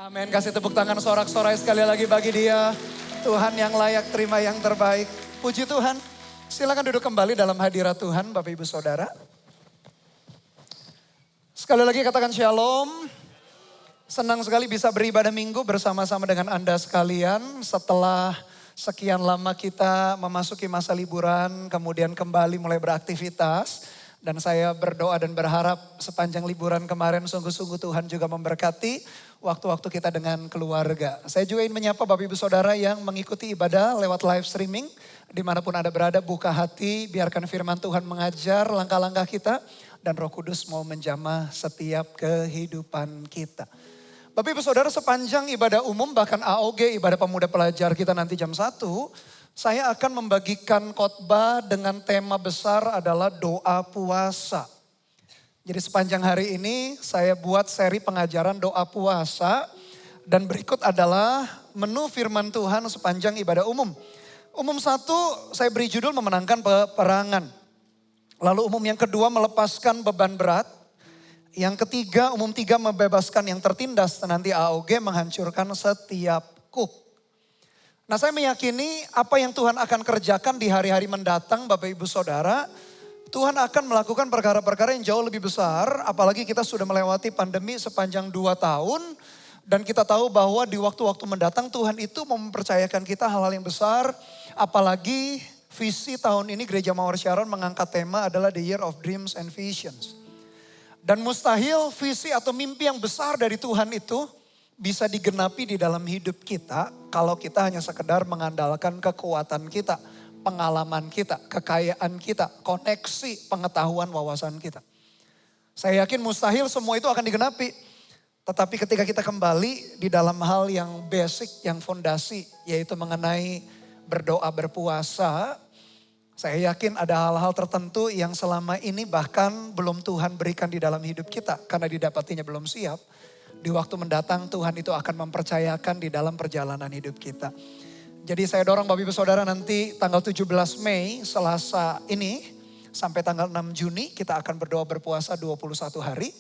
Amin. Kasih tepuk tangan sorak-sorai sekali lagi bagi dia. Tuhan yang layak terima yang terbaik. Puji Tuhan. Silakan duduk kembali dalam hadirat Tuhan Bapak Ibu Saudara. Sekali lagi katakan shalom. Senang sekali bisa beribadah minggu bersama-sama dengan Anda sekalian. Setelah sekian lama kita memasuki masa liburan, kemudian kembali mulai beraktivitas. Dan saya berdoa dan berharap sepanjang liburan kemarin sungguh-sungguh Tuhan juga memberkati waktu-waktu kita dengan keluarga. Saya juga ingin menyapa Bapak Ibu Saudara yang mengikuti ibadah lewat live streaming. Dimanapun Anda berada, buka hati, biarkan firman Tuhan mengajar langkah-langkah kita. Dan Roh Kudus mau menjamah setiap kehidupan kita. Bapak Ibu Saudara, sepanjang ibadah umum bahkan AOG, ibadah pemuda pelajar kita nanti jam 1. Saya akan membagikan khotbah dengan tema besar adalah doa puasa. Jadi sepanjang hari ini saya buat seri pengajaran doa puasa. Dan berikut adalah menu firman Tuhan sepanjang ibadah umum. Umum 1 saya beri judul memenangkan peperangan. Lalu umum yang kedua melepaskan beban berat. Yang ketiga umum 3 membebaskan yang tertindas. Nanti AOG menghancurkan setiap kuk. Nah saya meyakini apa yang Tuhan akan kerjakan di hari-hari mendatang Bapak Ibu Saudara. Tuhan akan melakukan perkara-perkara yang jauh lebih besar. Apalagi kita sudah melewati pandemi sepanjang 2 tahun. Dan kita tahu bahwa di waktu-waktu mendatang Tuhan itu mempercayakan kita hal-hal yang besar. Apalagi visi tahun ini Gereja Mawar Sharon mengangkat tema adalah The Year of Dreams and Visions. Dan mustahil visi atau mimpi yang besar dari Tuhan itu bisa digenapi di dalam hidup kita kalau kita hanya sekedar mengandalkan kekuatan kita, pengalaman kita, kekayaan kita, koneksi, pengetahuan, wawasan kita. Saya yakin mustahil semua itu akan digenapi. Tetapi ketika kita kembali di dalam hal yang basic, yang fondasi, yaitu mengenai berdoa, berpuasa, saya yakin ada hal-hal tertentu yang selama ini bahkan belum Tuhan berikan di dalam hidup kita karena didapatinya belum siap. Di waktu mendatang Tuhan itu akan mempercayakan di dalam perjalanan hidup kita. Jadi saya dorong Bapak Ibu Saudara nanti tanggal 17 Mei Selasa ini sampai tanggal 6 Juni kita akan berdoa berpuasa 21 hari.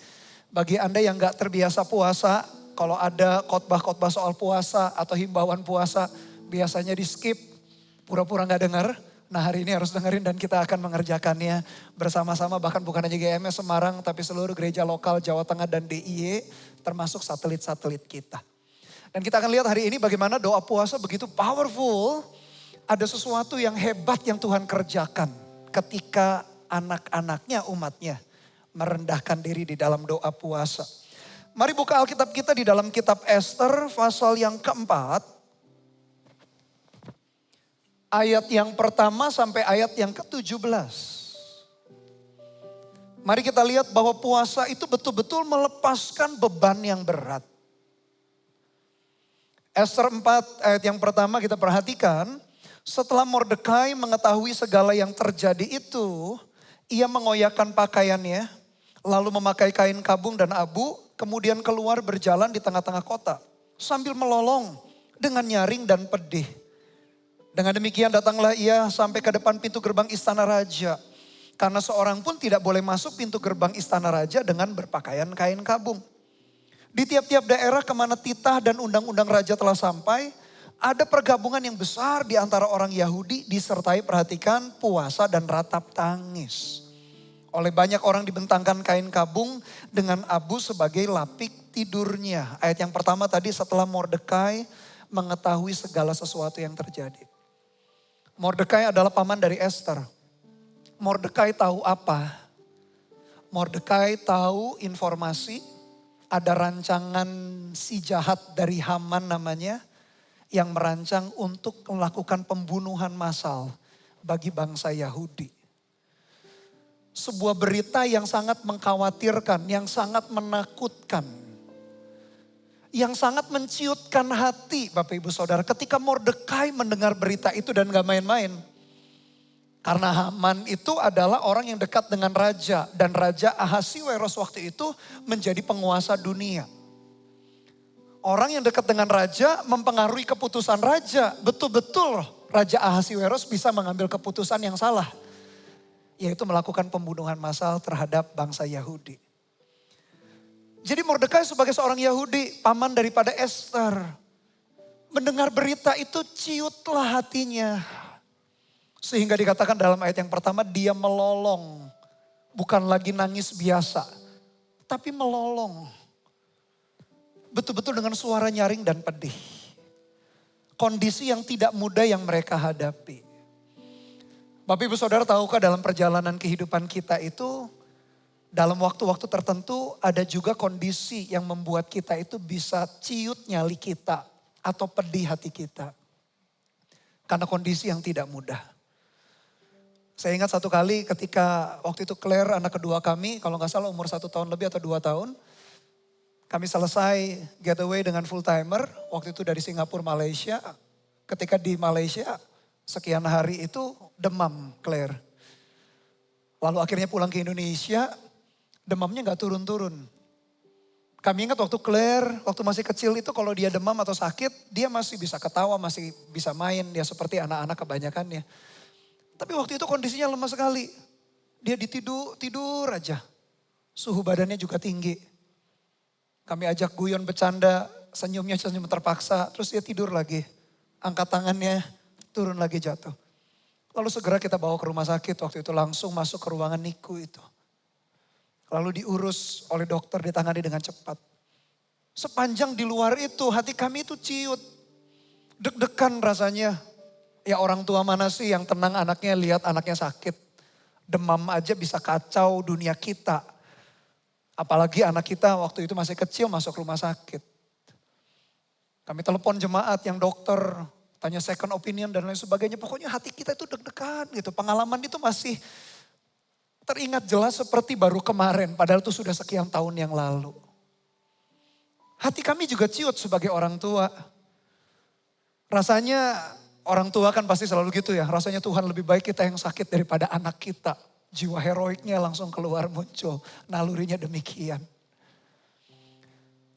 Bagi Anda yang gak terbiasa puasa, kalau ada khotbah-khotbah soal puasa atau himbauan puasa biasanya di skip, pura-pura gak dengar. Nah hari ini harus dengerin dan kita akan mengerjakannya bersama-sama. Bahkan bukan hanya GMS Semarang tapi seluruh gereja lokal Jawa Tengah dan DIY termasuk satelit-satelit kita. Dan kita akan lihat hari ini bagaimana doa puasa begitu powerful. Ada sesuatu yang hebat yang Tuhan kerjakan ketika anak-anaknya umatnya merendahkan diri di dalam doa puasa. Mari buka Alkitab kita di dalam kitab Esther pasal yang keempat. Ayat yang pertama sampai ayat yang ke-17. Mari kita lihat bahwa puasa itu betul-betul melepaskan beban yang berat. Esther 4 ayat yang pertama kita perhatikan. Setelah Mordekai mengetahui segala yang terjadi itu, ia mengoyakkan pakaiannya, lalu memakai kain kabung dan abu, kemudian keluar berjalan di tengah-tengah kota. Sambil melolong dengan nyaring dan pedih. Dengan demikian datanglah ia sampai ke depan pintu gerbang istana raja. Karena seorang pun tidak boleh masuk pintu gerbang istana raja dengan berpakaian kain kabung. Di tiap-tiap daerah kemana titah dan undang-undang raja telah sampai, ada pergabungan yang besar di antara orang Yahudi disertai perhatikan puasa dan ratap tangis. Oleh banyak orang dibentangkan kain kabung dengan abu sebagai lapik tidurnya. Ayat yang pertama tadi setelah Mordekai mengetahui segala sesuatu yang terjadi. Mordekai adalah paman dari Esther. Mordekai tahu apa? Mordekai tahu informasi, ada rancangan si jahat dari Haman namanya, yang merancang untuk melakukan pembunuhan massal bagi bangsa Yahudi. Sebuah berita yang sangat mengkhawatirkan, yang sangat menakutkan. Yang sangat menciutkan hati Bapak Ibu Saudara ketika Mordekai mendengar berita itu dan gak main-main. Karena Haman itu adalah orang yang dekat dengan raja. Dan Raja Ahasiweros waktu itu menjadi penguasa dunia. Orang yang dekat dengan raja mempengaruhi keputusan raja. Betul-betul Raja Ahasiweros bisa mengambil keputusan yang salah. Yaitu melakukan pembunuhan massal terhadap bangsa Yahudi. Jadi Mordekai sebagai seorang Yahudi, paman daripada Esther. Mendengar berita itu ciutlah hatinya. Sehingga dikatakan dalam ayat yang pertama dia melolong. Bukan lagi nangis biasa. Tapi melolong. Betul-betul dengan suara nyaring dan pedih. Kondisi yang tidak mudah yang mereka hadapi. Bapak Ibu Saudara tahukah dalam perjalanan kehidupan kita itu, dalam waktu-waktu tertentu ada juga kondisi yang membuat kita itu bisa ciut nyali kita atau pedih hati kita. Karena kondisi yang tidak mudah. Saya ingat satu kali ketika waktu itu Claire anak kedua kami, kalau nggak salah umur 1 tahun lebih atau 2 tahun. Kami selesai getaway dengan full timer, waktu itu dari Singapura, Malaysia. Ketika di Malaysia, sekian hari itu demam Claire. Lalu akhirnya pulang ke Indonesia, demamnya gak turun-turun. Kami ingat waktu Claire, waktu masih kecil itu kalau dia demam atau sakit, dia masih bisa ketawa, masih bisa main. Dia seperti anak-anak kebanyakannya. Tapi waktu itu kondisinya lemah sekali. Dia tidur aja. Suhu badannya juga tinggi. Kami ajak guyon bercanda, senyum terpaksa, terus dia tidur lagi. Angkat tangannya, turun lagi jatuh. Lalu segera kita bawa ke rumah sakit, waktu itu langsung masuk ke ruangan NICU itu. Lalu diurus oleh dokter, ditangani dengan cepat. Sepanjang di luar itu, hati kami itu ciut. Deg-degan rasanya. Ya orang tua mana sih yang tenang anaknya lihat anaknya sakit. Demam aja bisa kacau dunia kita. Apalagi anak kita waktu itu masih kecil masuk rumah sakit. Kami telepon jemaat yang dokter, tanya second opinion dan lain sebagainya. Pokoknya hati kita itu deg-degan gitu. Pengalaman itu masih teringat jelas seperti baru kemarin. Padahal itu sudah sekian tahun yang lalu. Hati kami juga ciut sebagai orang tua. Rasanya orang tua kan pasti selalu gitu ya. Rasanya Tuhan lebih baik kita yang sakit daripada anak kita. Jiwa heroiknya langsung keluar muncul. Nalurinya demikian.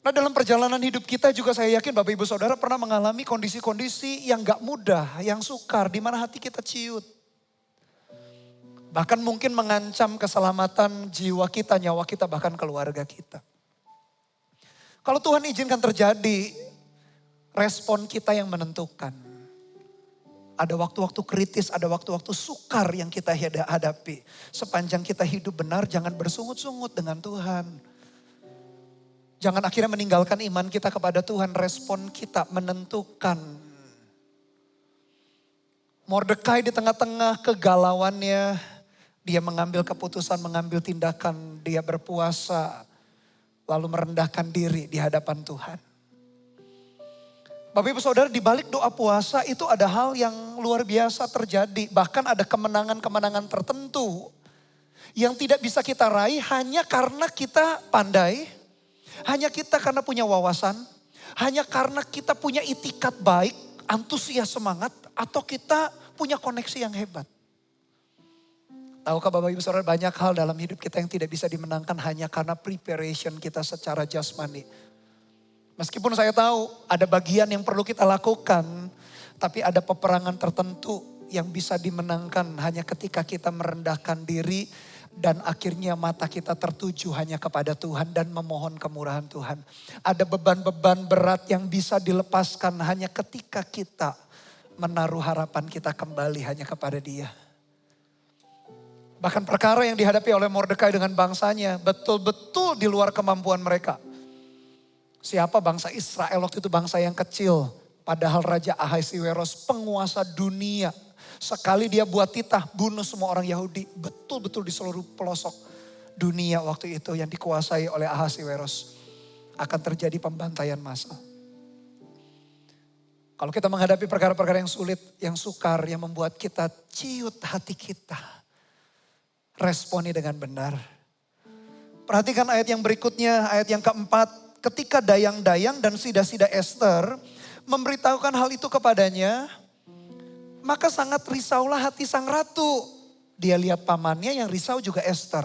Nah dalam perjalanan hidup kita juga saya yakin Bapak Ibu Saudara pernah mengalami kondisi-kondisi yang gak mudah, yang sukar, di mana hati kita ciut. Bahkan mungkin mengancam keselamatan jiwa kita, nyawa kita, bahkan keluarga kita. Kalau Tuhan izinkan terjadi, respon kita yang menentukan. Ada waktu-waktu kritis, ada waktu-waktu sukar yang kita hadapi. Sepanjang kita hidup benar, jangan bersungut-sungut dengan Tuhan. Jangan akhirnya meninggalkan iman kita kepada Tuhan. Respon kita menentukan. Mordekai di tengah-tengah kegalauannya, dia mengambil keputusan, mengambil tindakan. Dia berpuasa, lalu merendahkan diri di hadapan Tuhan. Bapak Ibu Saudara, di balik doa puasa itu ada hal yang luar biasa terjadi. Bahkan ada kemenangan-kemenangan tertentu yang tidak bisa kita raih hanya karena kita pandai, hanya kita karena punya wawasan, hanya karena kita punya itikat baik, antusias semangat, atau kita punya koneksi yang hebat. Tahukah Bapak Ibu Saudara, banyak hal dalam hidup kita yang tidak bisa dimenangkan hanya karena preparation kita secara jasmani. Meskipun saya tahu ada bagian yang perlu kita lakukan, tapi ada peperangan tertentu yang bisa dimenangkan hanya ketika kita merendahkan diri dan akhirnya mata kita tertuju hanya kepada Tuhan dan memohon kemurahan Tuhan. Ada beban-beban berat yang bisa dilepaskan hanya ketika kita menaruh harapan kita kembali hanya kepada Dia. Bahkan perkara yang dihadapi oleh Mordekai dengan bangsanya betul-betul di luar kemampuan mereka. Siapa bangsa Israel waktu itu bangsa yang kecil. Padahal Raja Ahasiweros penguasa dunia. Sekali dia buat titah bunuh semua orang Yahudi. Betul-betul di seluruh pelosok dunia waktu itu yang dikuasai oleh Ahasiweros. Akan terjadi pembantaian massal. Kalau kita menghadapi perkara-perkara yang sulit, yang sukar, yang membuat kita ciut hati kita. Responi dengan benar. Perhatikan ayat yang berikutnya, ayat yang keempat. Ketika dayang-dayang dan sida-sida Esther memberitahukan hal itu kepadanya, maka sangat risaulah hati sang ratu. Dia lihat pamannya yang risau juga Esther.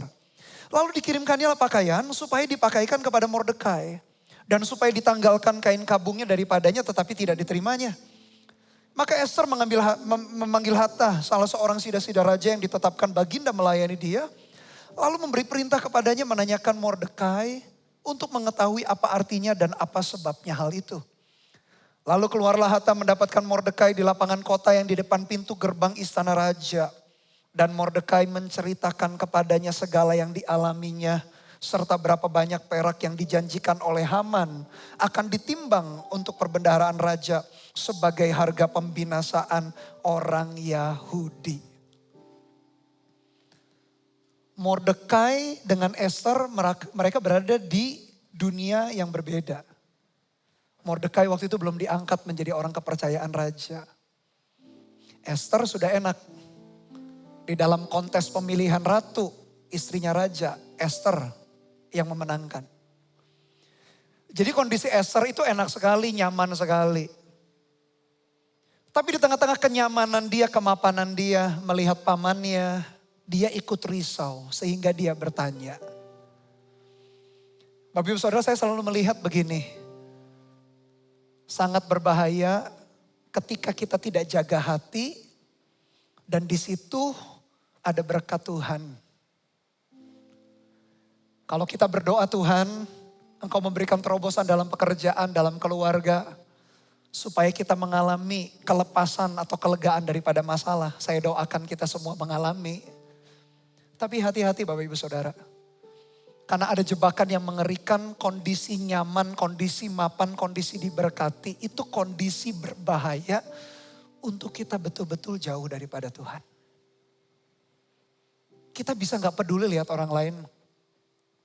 Lalu dikirimkannya pakaian supaya dipakaikan kepada Mordekai. Dan supaya ditanggalkan kain kabungnya daripadanya tetapi tidak diterimanya. Maka Esther memanggil Hattah, salah seorang sida-sida raja yang ditetapkan baginda melayani dia. Lalu memberi perintah kepadanya menanyakan Mordekai untuk mengetahui apa artinya dan apa sebabnya hal itu. Lalu keluarlah Hatam mendapatkan Mordekai di lapangan kota yang di depan pintu gerbang istana raja. Dan Mordekai menceritakan kepadanya segala yang dialaminya, serta berapa banyak perak yang dijanjikan oleh Haman akan ditimbang untuk perbendaharaan raja sebagai harga pembinasaan orang Yahudi. Mordekai dengan Esther mereka berada di dunia yang berbeda. Mordekai waktu itu belum diangkat menjadi orang kepercayaan raja. Esther sudah enak. Di dalam kontes pemilihan ratu, istrinya raja, Esther yang memenangkan. Jadi kondisi Esther itu enak sekali, nyaman sekali. Tapi di tengah-tengah kenyamanan dia, kemapanan dia, melihat pamannya, dia ikut risau sehingga dia bertanya. Bapak Ibu Saudara, saya selalu melihat begini. Sangat berbahaya ketika kita tidak jaga hati dan di situ ada berkat Tuhan. Kalau kita berdoa, Tuhan, Engkau memberikan terobosan dalam pekerjaan, dalam keluarga, supaya kita mengalami kelepasan atau kelegaan daripada masalah. Saya doakan kita semua mengalami. Tapi hati-hati Bapak Ibu Saudara. Karena ada jebakan yang mengerikan, kondisi nyaman, kondisi mapan, kondisi diberkati. Itu kondisi berbahaya untuk kita betul-betul jauh daripada Tuhan. Kita bisa gak peduli lihat orang lain.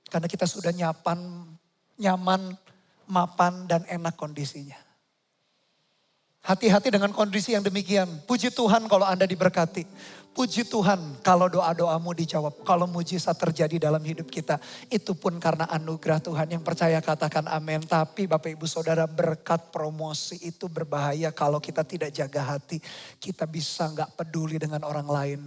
Karena kita sudah nyaman, mapan, dan enak kondisinya. Hati-hati dengan kondisi yang demikian. Puji Tuhan kalau Anda diberkati. Puji Tuhan kalau doa-doamu dijawab. Kalau mujizat terjadi dalam hidup kita. Itu pun karena anugerah Tuhan. Yang percaya katakan amin. Tapi Bapak Ibu Saudara, berkat promosi itu berbahaya kalau kita tidak jaga hati. Kita bisa gak peduli dengan orang lain.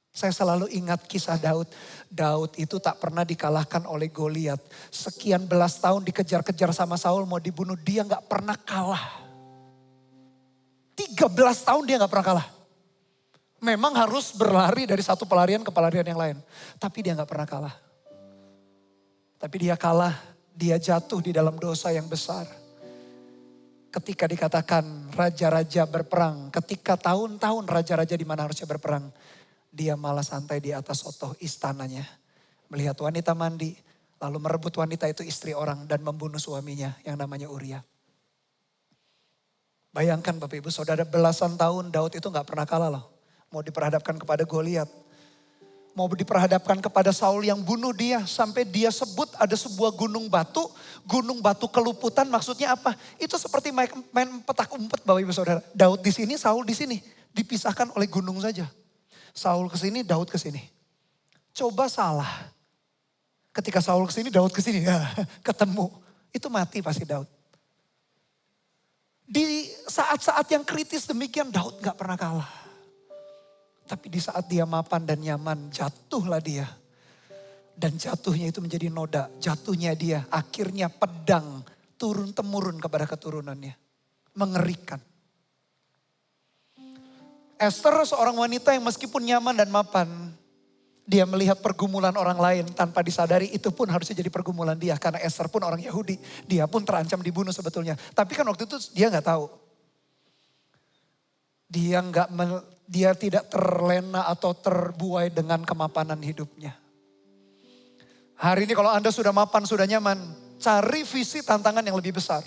Saya selalu ingat kisah Daud. Daud itu tak pernah dikalahkan oleh Goliat. Sekian belas tahun dikejar-kejar sama Saul mau dibunuh. Dia gak pernah kalah. 13 tahun dia gak pernah kalah. Memang harus berlari dari satu pelarian ke pelarian yang lain. Tapi dia gak pernah kalah. Tapi dia kalah, dia jatuh di dalam dosa yang besar. Ketika dikatakan raja-raja berperang. Ketika tahun-tahun raja-raja di mana harusnya berperang. Dia malah santai di atas sotoh istananya. Melihat wanita mandi. Lalu merebut wanita itu istri orang dan membunuh suaminya yang namanya Uria. Bayangkan Bapak Ibu Saudara, belasan tahun Daud itu gak pernah kalah loh. Mau diperhadapkan kepada Goliat. Mau diperhadapkan kepada Saul yang bunuh dia. Sampai dia sebut ada sebuah gunung batu keluputan, maksudnya apa? Itu seperti main petak umpet Bapak Ibu Saudara. Daud di sini, Saul di sini. Dipisahkan oleh gunung saja. Saul ke sini, Daud ke sini. Coba salah. Ketika Saul ke sini, Daud ke sini. Ketemu. Itu mati pasti Daud. Di saat-saat yang kritis demikian Daud gak pernah kalah. Tapi di saat dia mapan dan nyaman, jatuhlah dia. Dan jatuhnya itu menjadi noda. Jatuhnya dia, akhirnya pedang turun-temurun kepada keturunannya. Mengerikan. Esther seorang wanita yang meskipun nyaman dan mapan. Dia melihat pergumulan orang lain tanpa disadari, itu pun harusnya jadi pergumulan dia. Karena Esther pun orang Yahudi. Dia pun terancam dibunuh sebetulnya. Tapi kan waktu itu dia gak tahu. Dia tidak terlena atau terbuai dengan kemapanan hidupnya. Hari ini kalau Anda sudah mapan, sudah nyaman, cari visi tantangan yang lebih besar.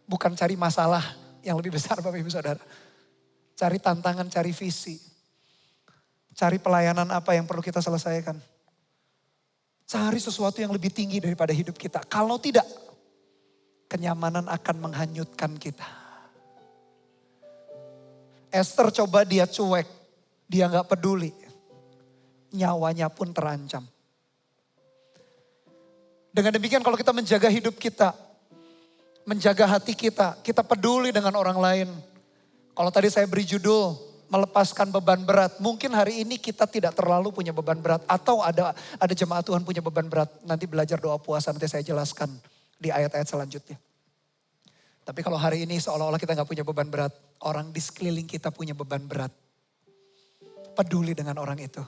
Bukan cari masalah yang lebih besar Bapak Ibu Saudara. Cari tantangan, cari visi. Cari pelayanan apa yang perlu kita selesaikan. Cari sesuatu yang lebih tinggi daripada hidup kita. Kalau tidak, kenyamanan akan menghanyutkan kita. Esther coba dia cuek, dia gak peduli. Nyawanya pun terancam. Dengan demikian kalau kita menjaga hidup kita, menjaga hati kita peduli dengan orang lain. Kalau tadi saya beri judul, melepaskan beban berat. Mungkin hari ini kita tidak terlalu punya beban berat. Atau ada jemaat Tuhan punya beban berat. Nanti belajar doa puasa, nanti saya jelaskan di ayat-ayat selanjutnya. Tapi kalau hari ini seolah-olah kita gak punya beban berat. Orang di sekeliling kita punya beban berat. Peduli dengan orang itu.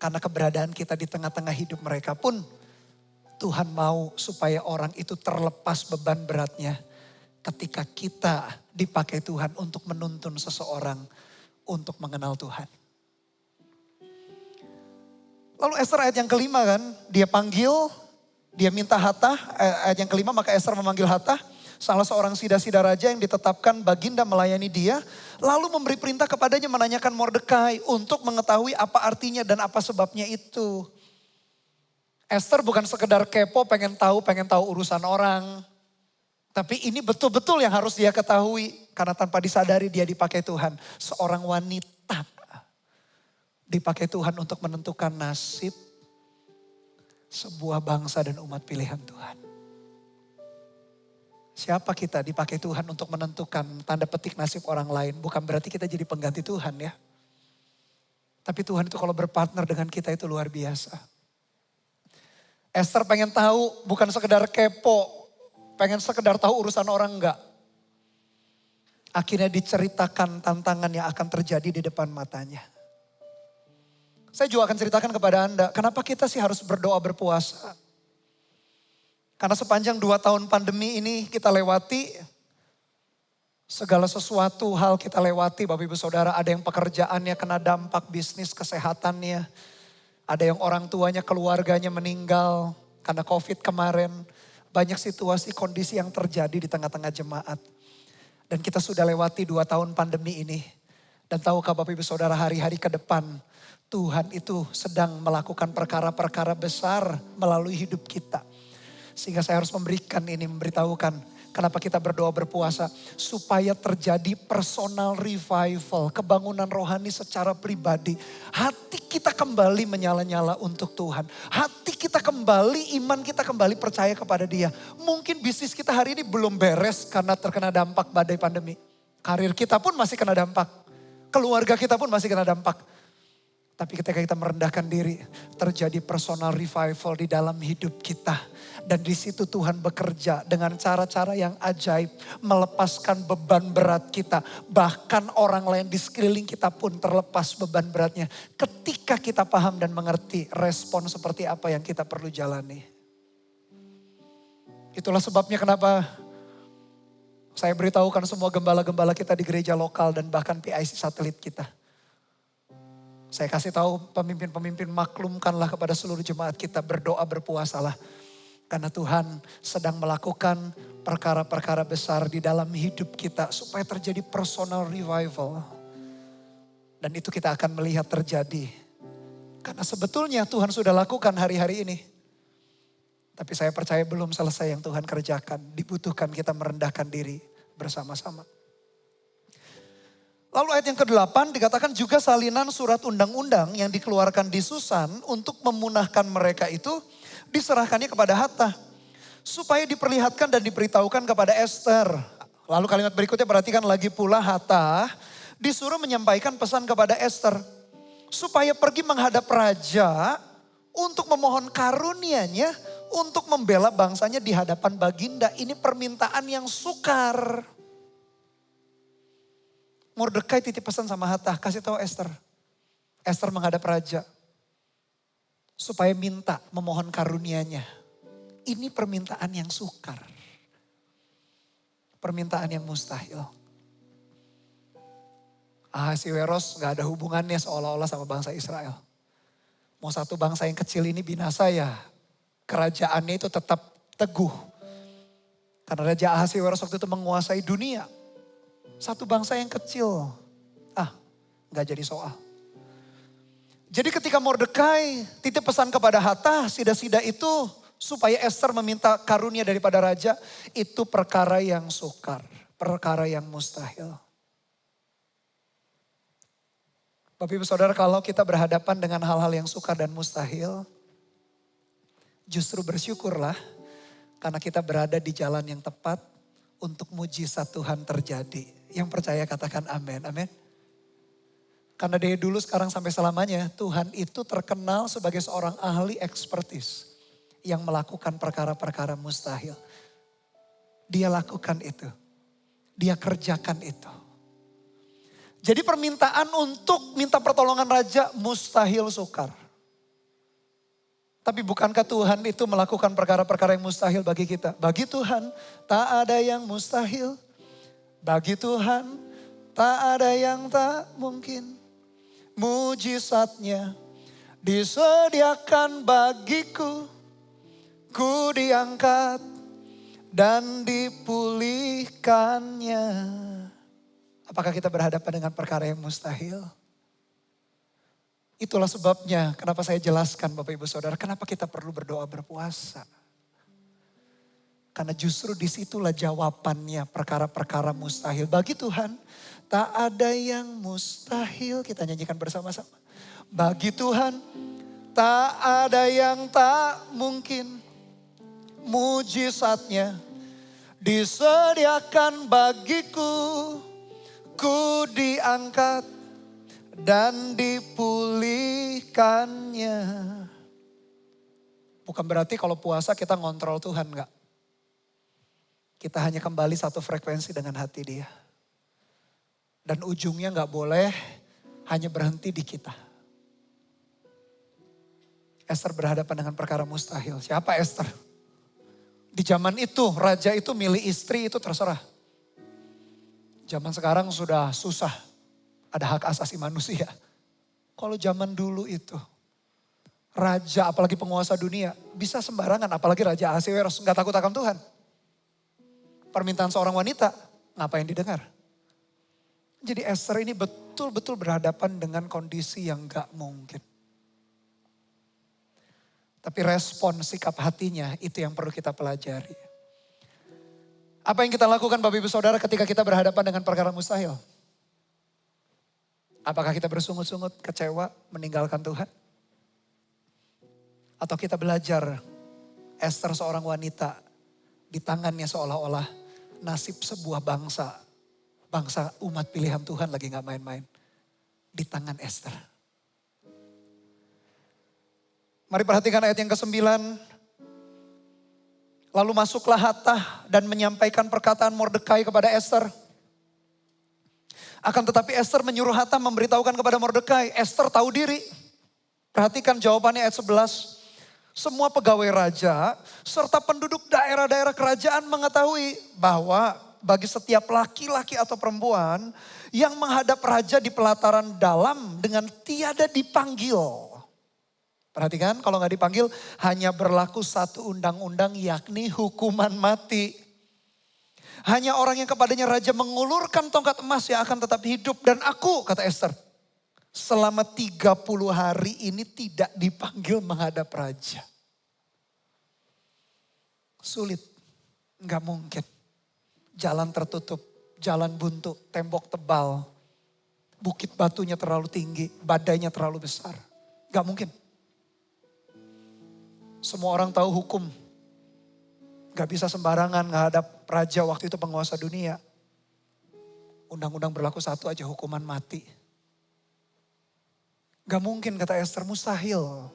Karena keberadaan kita di tengah-tengah hidup mereka pun Tuhan mau supaya orang itu terlepas beban beratnya ketika kita dipakai Tuhan untuk menuntun seseorang untuk mengenal Tuhan. Lalu Ester ayat yang kelima kan, dia panggil, dia minta Hathach, ayat yang kelima maka Ester memanggil Hathach, salah seorang sida-sida raja yang ditetapkan baginda melayani dia, lalu memberi perintah kepadanya menanyakan Mordekai untuk mengetahui apa artinya dan apa sebabnya itu. Ester bukan sekedar kepo, pengen tahu urusan orang. Tapi ini betul-betul yang harus dia ketahui, karena tanpa disadari dia dipakai Tuhan. Seorang wanita dipakai Tuhan untuk menentukan nasib sebuah bangsa dan umat pilihan Tuhan. Siapa kita dipakai Tuhan untuk menentukan tanda petik nasib orang lain. Bukan berarti kita jadi pengganti Tuhan ya. Tapi Tuhan itu kalau berpartner dengan kita itu luar biasa. Ester pengen tahu bukan sekedar kepo. Pengen sekedar tahu urusan orang enggak. Akhirnya diceritakan tantangan yang akan terjadi di depan matanya. Saya juga akan ceritakan kepada Anda, kenapa kita sih harus berdoa berpuasa. Karena sepanjang 2 tahun pandemi ini kita lewati, segala sesuatu hal kita lewati Bapak Ibu Saudara. Ada yang pekerjaannya kena dampak, bisnis, kesehatannya. Ada yang orang tuanya, keluarganya meninggal karena COVID kemarin. Banyak situasi, kondisi yang terjadi di tengah-tengah jemaat. Dan kita sudah lewati 2 tahun pandemi ini. Dan tahukah Bapak Ibu Saudara, hari-hari ke depan Tuhan itu sedang melakukan perkara-perkara besar melalui hidup kita. Sehingga saya harus memberitahukan kenapa kita berdoa berpuasa. Supaya terjadi personal revival, kebangunan rohani secara pribadi. Hati kita kembali menyala-nyala untuk Tuhan. Hati kita kembali, iman kita kembali percaya kepada Dia. Mungkin bisnis kita hari ini belum beres karena terkena dampak badai pandemi. Karir kita pun masih kena dampak. Keluarga kita pun masih kena dampak. Tapi ketika kita merendahkan diri, terjadi personal revival di dalam hidup kita. Dan di situ Tuhan bekerja dengan cara-cara yang ajaib. Melepaskan beban berat kita. Bahkan orang lain di sekeliling kita pun terlepas beban beratnya. Ketika kita paham dan mengerti respon seperti apa yang kita perlu jalani. Itulah sebabnya kenapa saya beritahukan semua gembala-gembala kita di gereja lokal dan bahkan PIC satelit kita. Saya kasih tahu pemimpin-pemimpin, maklumkanlah kepada seluruh jemaat kita, berdoa berpuasalah. Karena Tuhan sedang melakukan perkara-perkara besar di dalam hidup kita supaya terjadi personal revival. Dan itu kita akan melihat terjadi. Karena sebetulnya Tuhan sudah lakukan hari-hari ini. Tapi saya percaya belum selesai yang Tuhan kerjakan. Dibutuhkan kita merendahkan diri bersama-sama. Lalu ayat yang ke-8 dikatakan juga salinan surat undang-undang yang dikeluarkan di Susan untuk memunahkan mereka itu diserahkannya kepada Hathach. Supaya diperlihatkan dan diberitahukan kepada Ester. Lalu kalimat berikutnya perhatikan lagi pula Hathach disuruh menyampaikan pesan kepada Ester. Supaya pergi menghadap raja untuk memohon karunia-Nya untuk membela bangsanya di hadapan baginda. Ini permintaan yang sukar. Mordekai titip pesan sama Hathach, kasih tahu Ester. Ester menghadap raja. Supaya minta memohon karunia-Nya. Ini permintaan yang sukar. Permintaan yang mustahil. Ahasiweros gak ada hubungannya seolah-olah sama bangsa Israel. Mau satu bangsa yang kecil ini binasa ya, kerajaannya itu tetap teguh. Karena Raja Ahasiweros waktu itu menguasai dunia. Satu bangsa yang kecil, gak jadi soal. Jadi ketika Mordekai titip pesan kepada Hathach, sida-sida itu supaya Ester meminta karunia daripada raja, itu perkara yang sukar, perkara yang mustahil. Bapak Ibu Saudara, kalau kita berhadapan dengan hal-hal yang sukar dan mustahil, justru bersyukurlah karena kita berada di jalan yang tepat untuk mujizat Tuhan terjadi. Yang percaya katakan amin, amin. Karena dari dulu sekarang sampai selamanya Tuhan itu terkenal sebagai seorang ahli ekspertis yang melakukan perkara-perkara mustahil. Dia lakukan itu. Dia kerjakan itu. Jadi permintaan untuk minta pertolongan raja mustahil sukar. Tapi bukankah Tuhan itu melakukan perkara-perkara yang mustahil bagi kita? Bagi Tuhan tak ada yang mustahil. Bagi Tuhan tak ada yang tak mungkin. Mujizatnya disediakan bagiku. Ku diangkat dan dipulihkannya. Apakah kita berhadapan dengan perkara yang mustahil? Itulah sebabnya kenapa saya jelaskan Bapak Ibu Saudara, kenapa kita perlu berdoa berpuasa. Karena justru disitulah jawabannya perkara-perkara mustahil. Bagi Tuhan tak ada yang mustahil. Kita nyanyikan bersama-sama. Bagi Tuhan tak ada yang tak mungkin. Mujizatnya disediakan bagiku. Ku diangkat dan dipulihkannya. Bukan berarti kalau puasa kita ngontrol Tuhan, enggak. Kita hanya kembali satu frekuensi dengan hati dia. Dan ujungnya enggak boleh hanya berhenti di kita. Esther berhadapan dengan perkara mustahil. Siapa Esther? Di zaman itu, raja itu milih istri itu terserah. Zaman sekarang sudah susah. Ada hak asasi manusia. Kalau zaman dulu itu, raja apalagi penguasa dunia, bisa sembarangan. Apalagi Raja Ahasiweros, nggak takut akan Tuhan. Permintaan seorang wanita, ngapain didengar? Jadi Esther ini betul-betul berhadapan dengan kondisi yang nggak mungkin. Tapi respon sikap hatinya itu yang perlu kita pelajari. Apa yang kita lakukan Bapak Ibu Saudara ketika kita berhadapan dengan perkara mustahil? Apakah kita bersungut-sungut, kecewa, meninggalkan Tuhan? Atau kita belajar Esther seorang wanita di tangannya seolah-olah nasib sebuah bangsa. Bangsa umat pilihan Tuhan lagi gak main-main. Di tangan Esther. Mari perhatikan ayat yang ke-9. Lalu masuklah Hatah dan menyampaikan perkataan Mordekai kepada Esther. Akan tetapi Esther menyuruh Hatam memberitahukan kepada Mordekai. Esther tahu diri. Perhatikan jawabannya ayat 11. Semua pegawai raja serta penduduk daerah-daerah kerajaan mengetahui bahwa bagi setiap laki-laki atau perempuan yang menghadap raja di pelataran dalam dengan tiada dipanggil. Perhatikan kalau nggak dipanggil hanya berlaku satu undang-undang yakni hukuman mati. Hanya orang yang kepadanya raja mengulurkan tongkat emas yang akan tetap hidup. Dan aku, kata Esther, selama 30 hari ini tidak dipanggil menghadap raja. Sulit, nggak mungkin. Jalan tertutup, jalan buntu, tembok tebal. Bukit batunya terlalu tinggi, badainya terlalu besar. Nggak mungkin. Semua orang tahu hukum. Gak bisa sembarangan menghadap raja waktu itu penguasa dunia. Undang-undang berlaku satu aja, hukuman mati. Gak mungkin kata Esther, mustahil.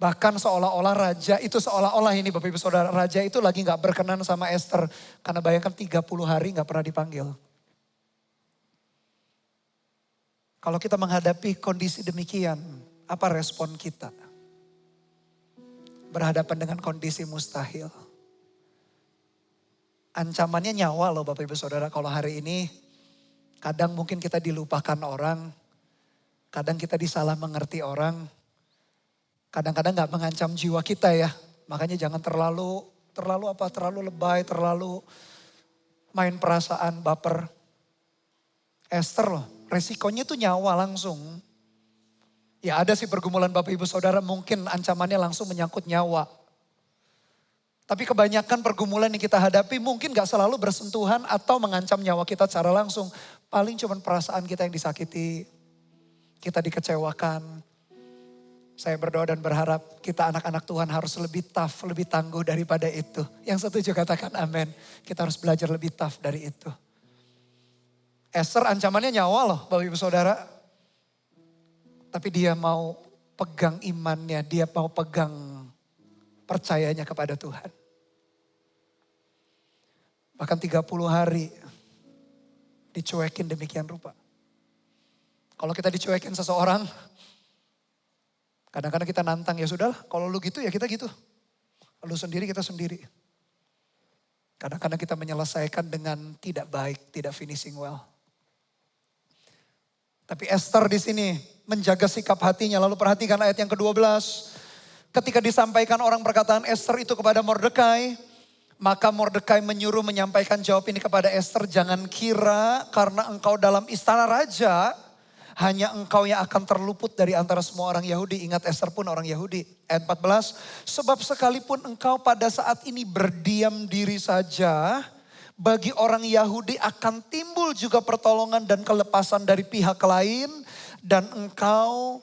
Bahkan seolah-olah raja itu seolah-olah ini Bapak Ibu Saudara. Raja itu lagi gak berkenan sama Esther. Karena bayangkan 30 hari gak pernah dipanggil. Kalau kita menghadapi kondisi demikian, apa respon kita? Berhadapan dengan kondisi mustahil. Ancamannya nyawa loh Bapak Ibu Saudara. Kalau hari ini kadang mungkin kita dilupakan orang. Kadang kita disalah mengerti orang. Kadang-kadang gak mengancam jiwa kita ya. Makanya jangan terlalu lebay, terlalu main perasaan, baper. Esther loh, resikonya tuh nyawa langsung. Ya ada sih pergumulan Bapak Ibu Saudara mungkin ancamannya langsung menyangkut nyawa. Tapi kebanyakan pergumulan yang kita hadapi mungkin gak selalu bersentuhan atau mengancam nyawa kita secara langsung. Paling cuma perasaan kita yang disakiti, kita dikecewakan. Saya berdoa dan berharap kita anak-anak Tuhan harus lebih tough, lebih tangguh daripada itu. Yang setuju katakan amin. Kita harus belajar lebih tough dari itu. Esther ancamannya nyawa loh Bapak Ibu Saudara. Tapi dia mau pegang imannya, dia mau pegang percayanya kepada Tuhan. Bahkan 30 hari dicuekin demikian rupa. Kalau kita dicuekin seseorang, Kadang-kadang kita nantang, ya sudahlah kalau lu gitu ya kita gitu. Lu sendiri kita sendiri. Kadang-kadang kita menyelesaikan dengan tidak baik, tidak finishing well. Tapi Esther di sini menjaga sikap hatinya. Lalu perhatikan ayat yang ke-12. Ketika disampaikan orang perkataan Esther itu kepada Mordekai, maka Mordekai menyuruh menyampaikan jawab ini kepada Esther. Jangan kira karena engkau dalam istana raja, hanya engkau yang akan terluput dari antara semua orang Yahudi. Ingat Esther pun orang Yahudi. Ayat 14, sebab sekalipun engkau pada saat ini berdiam diri saja, bagi orang Yahudi akan timbul juga pertolongan dan kelepasan dari pihak lain. Dan engkau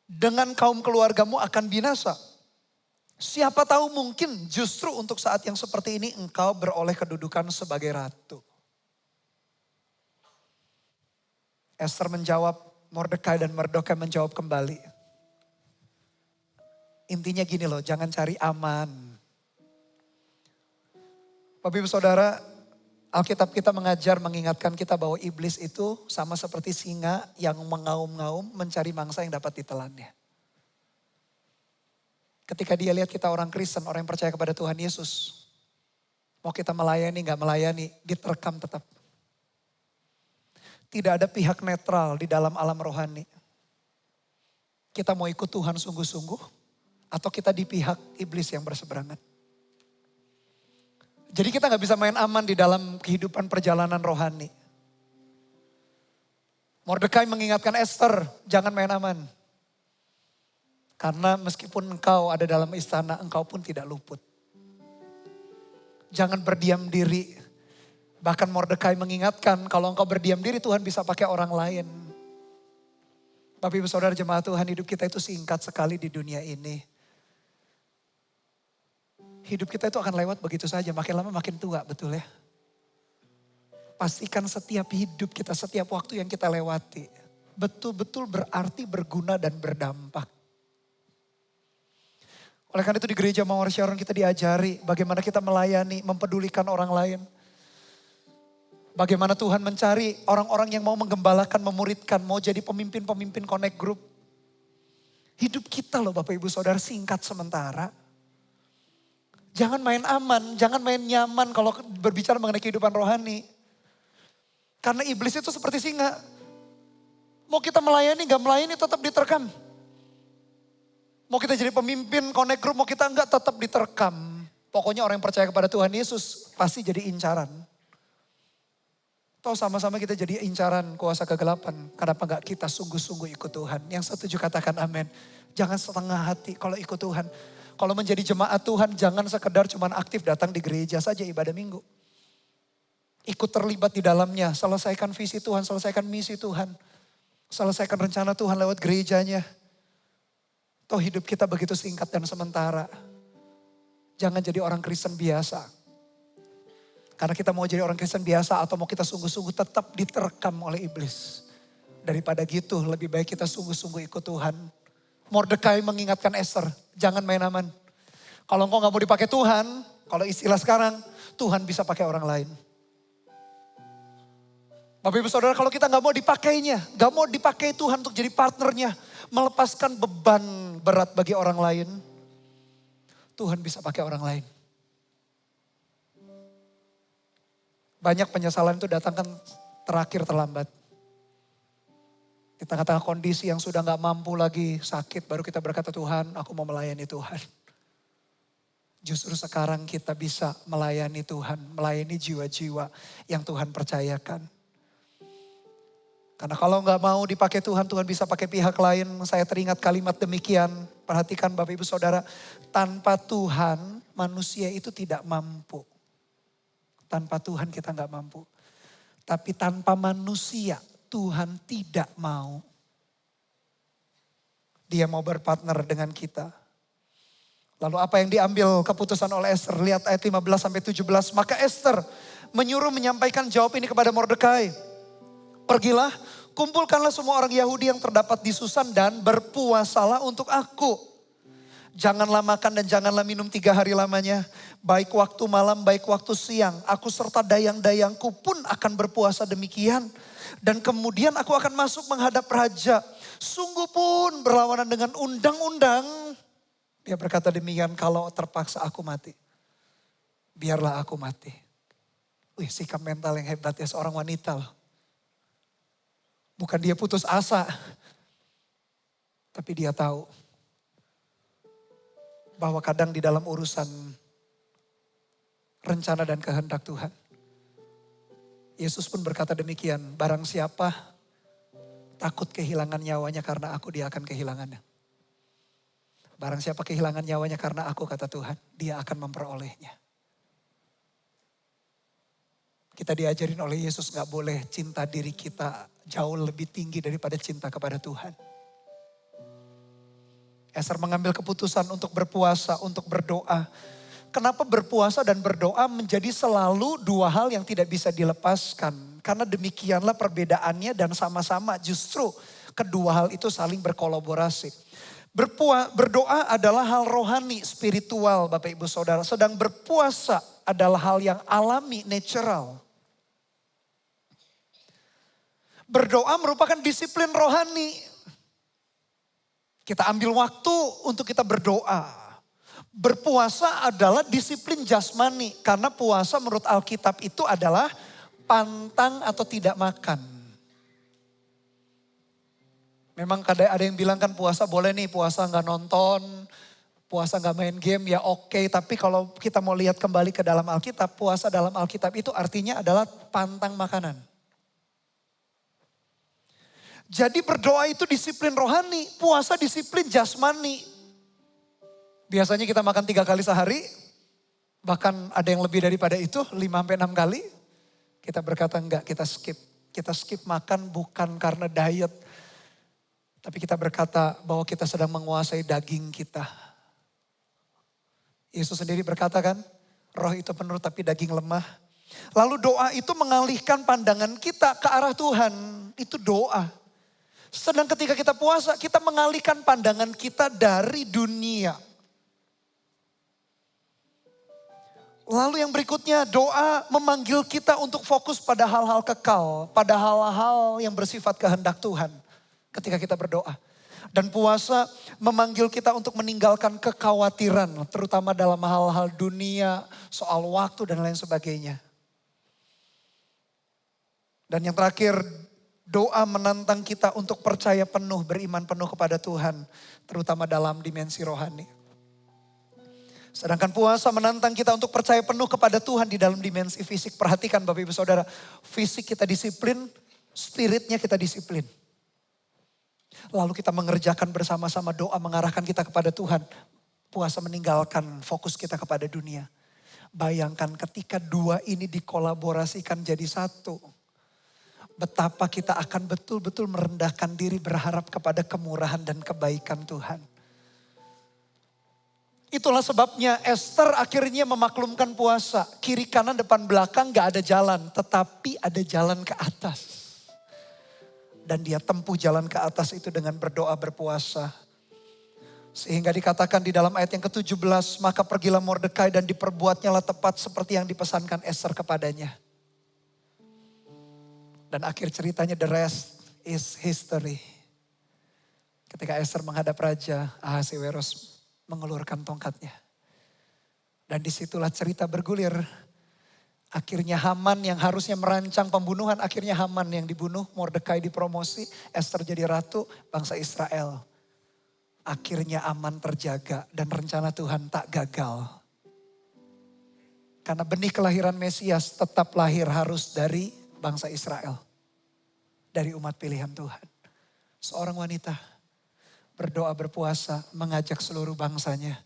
dengan kaum keluargamu akan binasa. Siapa tahu mungkin justru untuk saat yang seperti ini engkau beroleh kedudukan sebagai ratu. Esther menjawab, Mordekai dan Mordekai menjawab kembali. Intinya gini loh, jangan cari aman. Bapak Ibu Saudara, Alkitab kita mengajar, mengingatkan kita bahwa iblis itu sama seperti singa yang mengaum-ngaum mencari mangsa yang dapat ditelannya. Ketika dia lihat kita orang Kristen, orang yang percaya kepada Tuhan Yesus, mau kita melayani, gak melayani, diterkam tetap. Tidak ada pihak netral di dalam alam rohani. Kita mau ikut Tuhan sungguh-sungguh atau kita di pihak iblis yang berseberangan. Jadi kita gak bisa main aman di dalam kehidupan perjalanan rohani. Mordekai mengingatkan Esther, jangan main aman. Karena meskipun engkau ada dalam istana, engkau pun tidak luput. Jangan berdiam diri. Bahkan Mordekai mengingatkan kalau engkau berdiam diri Tuhan bisa pakai orang lain. Bapak Ibu Saudara jemaat Tuhan, hidup kita itu singkat sekali di dunia ini. Hidup kita itu akan lewat begitu saja, makin lama makin tua, betul ya? Pastikan setiap hidup kita, setiap waktu yang kita lewati, betul-betul berarti, berguna dan berdampak. Oleh karena itu di gereja Mawar Sharon kita diajari bagaimana kita melayani, mempedulikan orang lain. Bagaimana Tuhan mencari orang-orang yang mau menggembalakan, memuridkan, mau jadi pemimpin-pemimpin connect group. Hidup kita loh Bapak Ibu Saudara singkat sementara. Jangan main aman, jangan main nyaman kalau berbicara mengenai kehidupan rohani. Karena iblis itu seperti singa. Mau kita melayani, gak melayani tetap diterkam. Mau kita jadi pemimpin connect group, mau kita enggak tetap diterkam. Pokoknya orang yang percaya kepada Tuhan Yesus pasti jadi incaran. Toh sama-sama kita jadi incaran kuasa kegelapan. Kenapa enggak kita sungguh-sungguh ikut Tuhan? Yang setuju katakan amin. Jangan setengah hati kalau ikut Tuhan. Kalau menjadi jemaat Tuhan jangan sekedar cuman aktif datang di gereja saja ibadah minggu. Ikut terlibat di dalamnya. Selesaikan visi Tuhan, selesaikan misi Tuhan. Selesaikan rencana Tuhan lewat gerejanya. Toh hidup kita begitu singkat dan sementara. Jangan jadi orang Kristen biasa. Karena kita mau jadi orang Kristen biasa atau mau kita sungguh-sungguh tetap diterkam oleh iblis. Daripada gitu lebih baik kita sungguh-sungguh ikut Tuhan. Mordekai mengingatkan Esther, jangan main aman. Kalau engkau gak mau dipakai Tuhan, kalau istilah sekarang, Tuhan bisa pakai orang lain. Bapak Ibu Saudara kalau kita gak mau dipakainya, gak mau dipakai Tuhan untuk jadi partnernya. Melepaskan beban berat bagi orang lain. Tuhan bisa pakai orang lain. Banyak penyesalan itu datang kan terakhir terlambat. Di tengah-tengah kondisi yang sudah gak mampu lagi sakit baru kita berkata Tuhan aku mau melayani Tuhan. Justru sekarang kita bisa melayani Tuhan, melayani jiwa-jiwa yang Tuhan percayakan. Karena kalau gak mau dipakai Tuhan, Tuhan bisa pakai pihak lain. Saya teringat kalimat demikian, perhatikan Bapak Ibu Saudara. Tanpa Tuhan manusia itu tidak mampu. Tanpa Tuhan kita gak mampu. Tapi tanpa manusia Tuhan tidak mau. Dia mau berpartner dengan kita. Lalu apa yang diambil keputusan oleh Esther? Lihat ayat 15-17. Maka Esther menyuruh menyampaikan jawab ini kepada Mordekai. Pergilah, kumpulkanlah semua orang Yahudi yang terdapat di Susan dan berpuasalah untuk aku. Janganlah makan dan janganlah minum 3 hari lamanya. Baik waktu malam, baik waktu siang. Aku serta dayang-dayangku pun akan berpuasa demikian. Dan kemudian aku akan masuk menghadap raja. Sungguh pun berlawanan dengan undang-undang. Dia berkata demikian, kalau terpaksa aku mati. Biarlah aku mati. Wih, sikap mental yang hebat ya seorang wanita loh. Bukan dia putus asa. Tapi dia tahu bahwa kadang di dalam urusan rencana dan kehendak Tuhan. Yesus pun berkata demikian, barang siapa takut kehilangan nyawanya karena aku, dia akan kehilangannya. Barang siapa kehilangan nyawanya karena aku, kata Tuhan, dia akan memperolehnya. Kita diajarin oleh Yesus gak boleh cinta diri kita jauh lebih tinggi daripada cinta kepada Tuhan. Esther mengambil keputusan untuk berpuasa, untuk berdoa. Kenapa berpuasa dan berdoa menjadi selalu 2 hal yang tidak bisa dilepaskan? Karena demikianlah perbedaannya dan sama-sama justru kedua hal itu saling berkolaborasi. Berdoa adalah hal rohani, spiritual Bapak Ibu Saudara. Sedang berpuasa adalah hal yang alami, natural. Berdoa merupakan disiplin rohani. Kita ambil waktu untuk kita berdoa. Berpuasa adalah disiplin jasmani. Karena puasa menurut Alkitab itu adalah pantang atau tidak makan. Memang ada yang bilang kan puasa boleh nih, puasa gak nonton, puasa gak main game ya oke. Tapi kalau kita mau lihat kembali ke dalam Alkitab, puasa dalam Alkitab itu artinya adalah pantang makanan. Jadi berdoa itu disiplin rohani, puasa disiplin jasmani. Biasanya kita makan 3 kali sehari, bahkan ada yang lebih daripada itu, 5-6 kali. Kita berkata enggak, kita skip. Kita skip makan bukan karena diet. Tapi kita berkata bahwa kita sedang menguasai daging kita. Yesus sendiri berkata kan, roh itu penuh tapi daging lemah. Lalu doa itu mengalihkan pandangan kita ke arah Tuhan, itu doa. Sedang ketika kita puasa, kita mengalihkan pandangan kita dari dunia. Lalu yang berikutnya, doa memanggil kita untuk fokus pada hal-hal kekal. Pada hal-hal yang bersifat kehendak Tuhan ketika kita berdoa. Dan puasa memanggil kita untuk meninggalkan kekhawatiran. Terutama dalam hal-hal dunia, soal waktu dan lain sebagainya. Dan yang terakhir, doa menantang kita untuk percaya penuh, beriman penuh kepada Tuhan. Terutama dalam dimensi rohani. Sedangkan puasa menantang kita untuk percaya penuh kepada Tuhan di dalam dimensi fisik. Perhatikan Bapak Ibu Saudara, fisik kita disiplin, spiritnya kita disiplin. Lalu kita mengerjakan bersama-sama doa mengarahkan kita kepada Tuhan. Puasa meninggalkan fokus kita kepada dunia. Bayangkan ketika 2 ini dikolaborasikan jadi satu. Betapa kita akan betul-betul merendahkan diri berharap kepada kemurahan dan kebaikan Tuhan. Itulah sebabnya Esther akhirnya memaklumkan puasa. Kiri kanan depan belakang gak ada jalan. Tetapi ada jalan ke atas. Dan dia tempuh jalan ke atas itu dengan berdoa berpuasa. Sehingga dikatakan di dalam ayat yang ke-17. Maka pergilah Mordekai dan diperbuatnyalah tepat seperti yang dipesankan Esther kepadanya. Dan akhir ceritanya the rest is history. Ketika Esther menghadap Raja Ahasiweros mengelurkan tongkatnya. Dan disitulah cerita bergulir. Akhirnya Haman yang harusnya merancang pembunuhan, akhirnya Haman yang dibunuh. Mordekai dipromosi, Esther jadi ratu bangsa Israel. Akhirnya aman terjaga dan rencana Tuhan tak gagal. Karena benih kelahiran Mesias tetap lahir harus dari bangsa Israel. Dari umat pilihan Tuhan. Seorang wanita berdoa berpuasa mengajak seluruh bangsanya.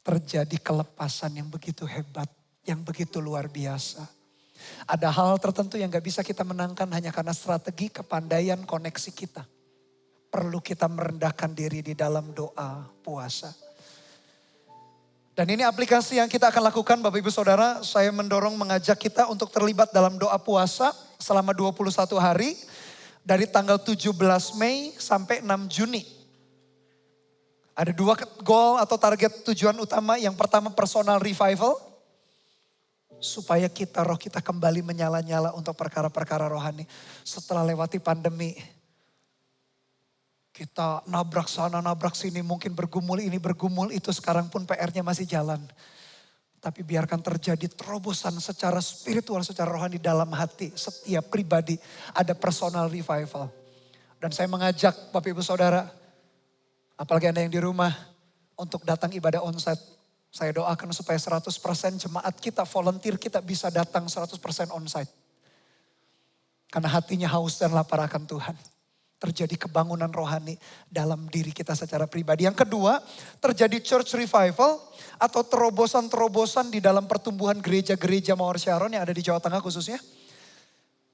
Terjadi kelepasan yang begitu hebat. Yang begitu luar biasa. Ada hal tertentu yang gak bisa kita menangkan hanya karena strategi, kepandaian, koneksi kita. Perlu kita merendahkan diri di dalam doa puasa. Dan ini aplikasi yang kita akan lakukan Bapak Ibu Saudara. Saya mendorong mengajak kita untuk terlibat dalam doa puasa selama 21 hari. Dari tanggal 17 Mei sampai 6 Juni. Ada 2 goal atau target tujuan utama. Yang pertama personal revival. Supaya roh kita kembali menyala-nyala untuk perkara-perkara rohani. Setelah lewati pandemi. Kita nabrak sana, nabrak sini, mungkin bergumul ini, bergumul itu. Sekarang pun PR-nya masih jalan. Tapi biarkan terjadi terobosan secara spiritual, secara rohani dalam hati. Setiap pribadi ada personal revival. Dan saya mengajak Bapak Ibu Saudara, apalagi Anda yang di rumah, untuk datang ibadah onsite. Saya doakan supaya 100% jemaat kita, volunteer kita bisa datang 100% onsite. Karena hatinya haus dan lapar akan Tuhan. Terjadi kebangunan rohani dalam diri kita secara pribadi. Yang kedua, terjadi church revival atau terobosan-terobosan di dalam pertumbuhan gereja-gereja Mawar Sharon yang ada di Jawa Tengah khususnya.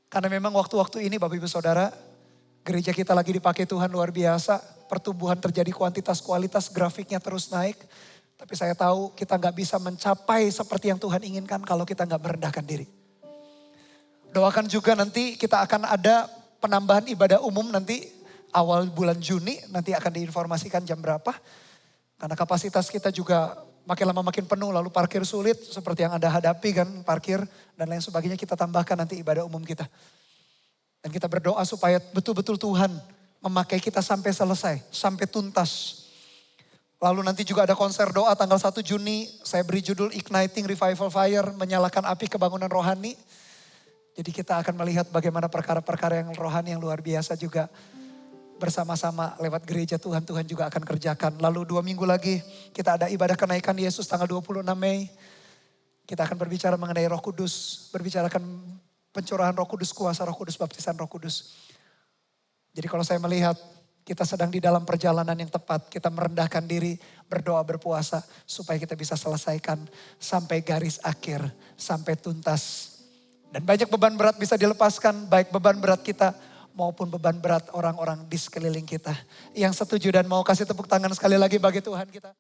Karena memang waktu-waktu ini Bapak Ibu Saudara, gereja kita lagi dipakai Tuhan luar biasa. Pertumbuhan terjadi kuantitas, kualitas, grafiknya terus naik. Tapi saya tahu kita gak bisa mencapai seperti yang Tuhan inginkan kalau kita gak merendahkan diri. Doakan juga nanti kita akan ada penambahan ibadah umum nanti awal bulan Juni. Nanti akan diinformasikan jam berapa. Karena kapasitas kita juga makin lama makin penuh. Lalu parkir sulit seperti yang Anda hadapi kan. Parkir dan lain sebagainya kita tambahkan nanti ibadah umum kita. Dan kita berdoa supaya betul-betul Tuhan memakai kita sampai selesai. Sampai tuntas. Lalu nanti juga ada konser doa tanggal 1 Juni. Saya beri judul Igniting Revival Fire. Menyalakan api kebangunan rohani. Jadi kita akan melihat bagaimana perkara-perkara yang rohani yang luar biasa juga. Bersama-sama lewat gereja Tuhan juga akan kerjakan. Lalu 2 minggu lagi kita ada ibadah kenaikan Yesus tanggal 26 Mei. Kita akan berbicara mengenai Roh Kudus. Berbicarakan pencurahan Roh Kudus, kuasa Roh Kudus, baptisan Roh Kudus. Jadi kalau saya melihat kita sedang di dalam perjalanan yang tepat. Kita merendahkan diri, berdoa, berpuasa. Supaya kita bisa selesaikan sampai garis akhir. Sampai tuntas. Dan banyak beban berat bisa dilepaskan. Baik beban berat kita maupun beban berat orang-orang di sekeliling kita. Yang setuju dan mau kasih tepuk tangan sekali lagi bagi Tuhan kita.